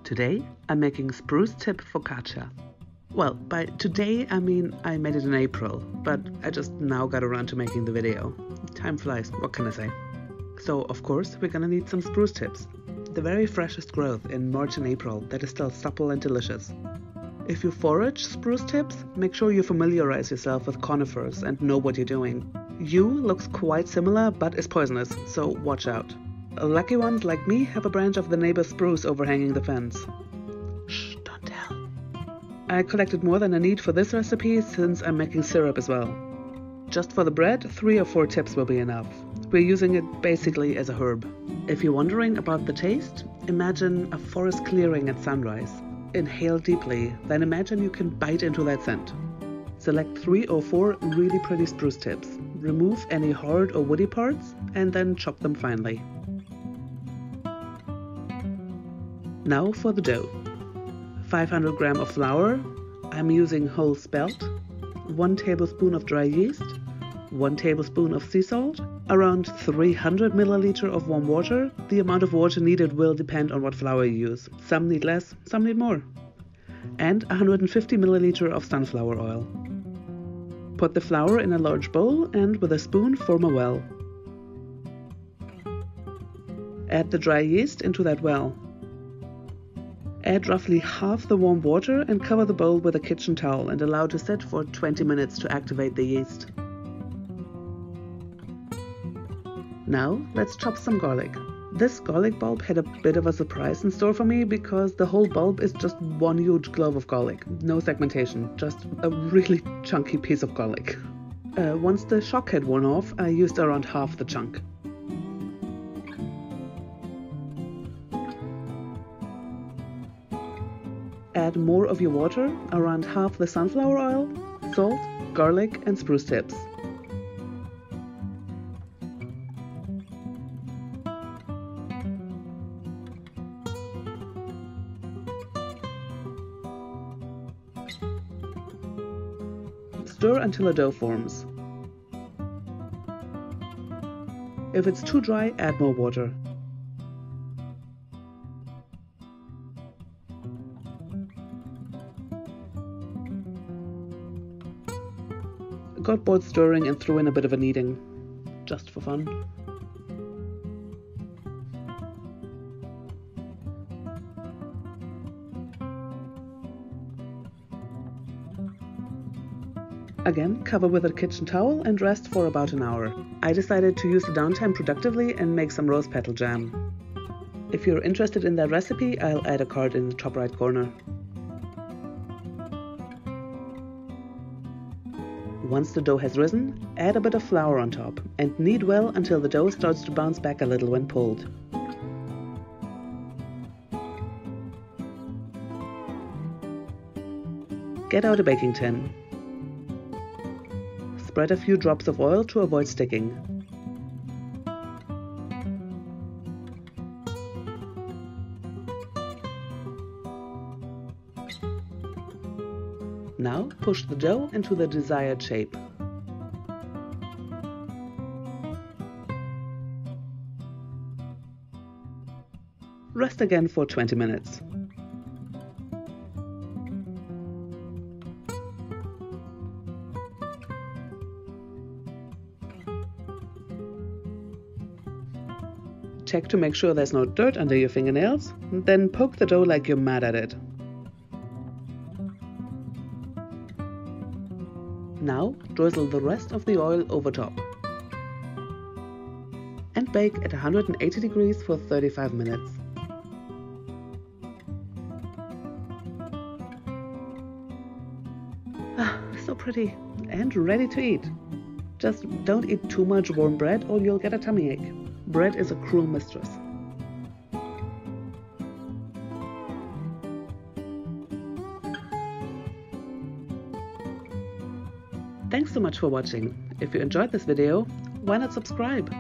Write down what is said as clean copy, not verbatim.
Today I'm making spruce tip focaccia. Well, by today I mean I made it in April, but I just now got around to making the video. Time flies, what can I say? So of course we're gonna need some spruce tips. The very freshest growth in March and April that is still supple and delicious. If you forage spruce tips, make sure you familiarize yourself with conifers and know what you're doing. Yew looks quite similar but is poisonous, so watch out. Lucky ones like me have a branch of the neighbor's spruce overhanging the fence. Shh, don't tell. I collected more than I need for this recipe since I'm making syrup as well. Just for the bread, 3 or 4 tips will be enough. We're using it basically as a herb. If you're wondering about the taste, imagine a forest clearing at sunrise. Inhale deeply, then imagine you can bite into that scent. Select 3 or 4 really pretty spruce tips. Remove any hard or woody parts and then chop them finely. Now for the dough. 500 grams of flour, I'm using whole spelt, 1 tablespoon of dry yeast, 1 tablespoon of sea salt, around 300 milliliters of warm water. The amount of water needed will depend on what flour you use. Some need less, some need more. And 150 milliliters of sunflower oil. Put the flour in a large bowl and with a spoon form a well. Add the dry yeast into that well. Add roughly half the warm water and cover the bowl with a kitchen towel and allow to sit for 20 minutes to activate the yeast. Now let's chop some garlic. This garlic bulb had a bit of a surprise in store for me because the whole bulb is just one huge clove of garlic. No segmentation, just a really chunky piece of garlic. Once the shock had worn off, I used around half the chunk. Add more of your water, around half the sunflower oil, salt, garlic and spruce tips. Stir until a dough forms. If it's too dry, add more water. Got bored stirring and threw in a bit of a kneading, just for fun. Again, cover with a kitchen towel and rest for about an hour. I decided to use the downtime productively and make some rose petal jam. If you're interested in that recipe, I'll add a card in the top right corner. Once the dough has risen, add a bit of flour on top and knead well until the dough starts to bounce back a little when pulled. Get out a baking tin. Spread a few drops of oil to avoid sticking. Now push the dough into the desired shape. Rest again for 20 minutes. Check to make sure there's no dirt under your fingernails, then poke the dough like you're mad at it. Now drizzle the rest of the oil over top. And bake at 180 degrees for 35 minutes. Ah, so pretty and ready to eat. Just don't eat too much warm bread or you'll get a tummy ache. Bread is a cruel mistress. Thanks so much for watching. If you enjoyed this video, why not subscribe?